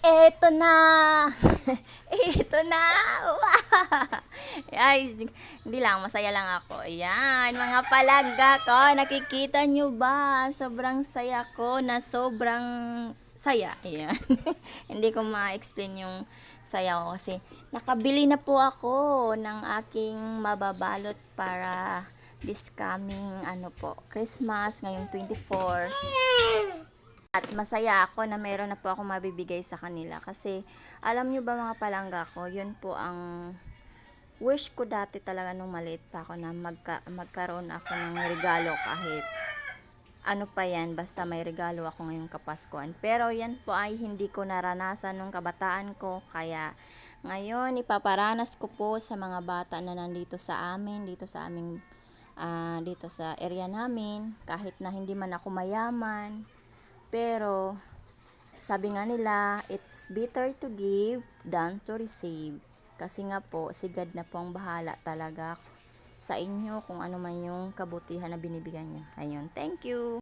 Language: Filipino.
Eto na! Eto na! Ay, hindi lang, masaya lang ako. Ayan, mga palangga ko, nakikita nyo ba? Sobrang saya ko na sobrang saya. Ayan. Hindi ko ma-explain yung saya ko kasi nakabili na po ako ng aking mababalot para this coming Christmas ngayong 24. At masaya ako na meron na po ako mabibigay sa kanila kasi alam nyo ba mga palangga ko, yun po ang wish ko dati talaga nung maliit pa ako na magkaroon ako ng regalo kahit ano pa yan, basta may regalo ako ngayong Kapaskuhan. Pero yan po ay hindi ko naranasan nung kabataan ko, kaya ngayon ipaparanas ko po sa mga bata na nandito sa amin, dito sa area namin, kahit na hindi man ako mayaman. Pero, sabi nga nila, it's better to give than to receive. Kasi nga po, si God na po ang bahala talaga sa inyo kung ano man yung kabutihan na binibigyan niyo. Ayun, thank you!